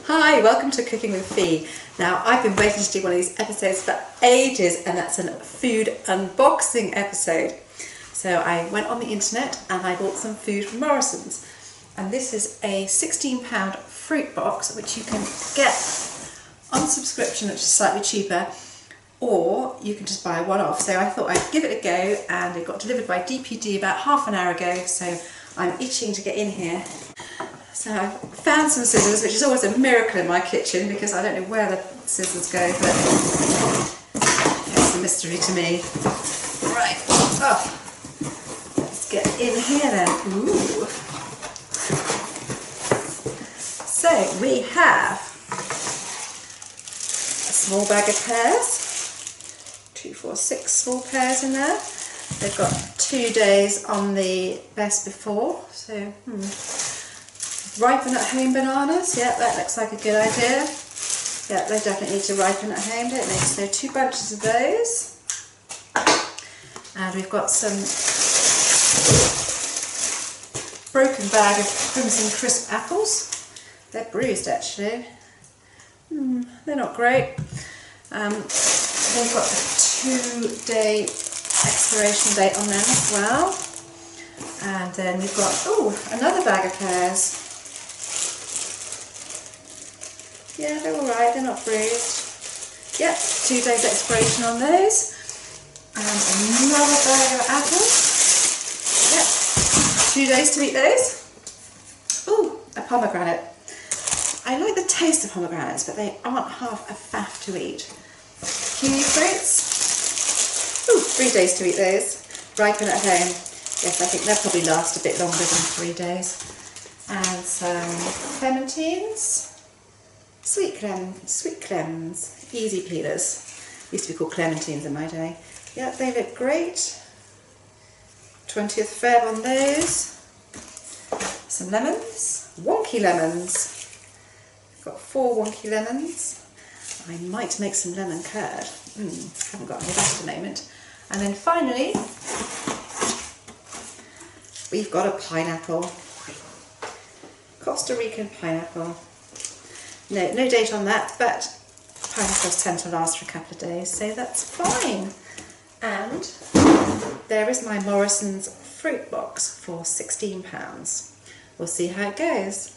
Hi, welcome to Cooking with Fee. Now, I've been waiting to do one of these episodes for ages, and that's a food unboxing episode. So I went on the internet and I bought some food from Morrisons. And this is a £16 fruit box, which you can get on subscription, which is slightly cheaper, or you can just buy one off. So I thought I'd give it a go, and it got delivered by DPD about half an hour ago, so I'm itching to get in here. So I found some scissors, which is always a miracle in my kitchen because I don't know where the scissors go, but it's a mystery to me. Right, oh, let's get in here then. Ooh. So we have a small bag of pears, 2, 4, 6 small pears in there. They've got 2 days on the best before, so ripen at home bananas, yeah, that looks like a good idea. Yeah, they definitely need to ripen at home, don't they? So 2 bunches of those. And we've got some broken bag of Crimson Crisp apples. They're bruised actually. They're not great. They've got a 2-day expiration date on them as well. And then we've got, another bag of pears. Yeah, they're alright, they're not bruised. Yep, 2 days expiration on those. And another bag of apples. Yep, 2 days to eat those. Ooh, a pomegranate. I like the taste of pomegranates, but they aren't half a faff to eat. Kiwi fruits. Ooh, 3 days to eat those. Ripen at home. Yes, I think they'll probably last a bit longer than 3 days. And some clementines. Sweet clems, easy peelers. Used to be called clementines in my day. Yeah, they look great. 20th Feb on those. Some lemons, wonky lemons. I've got 4 wonky lemons. I might make some lemon curd. Haven't got any of that at the moment. And then finally, we've got a pineapple. Costa Rican pineapple. No date on that, but pineapples tend to last for a couple of days, so that's fine. And there is my Morrisons fruit box for £16. We'll see how it goes.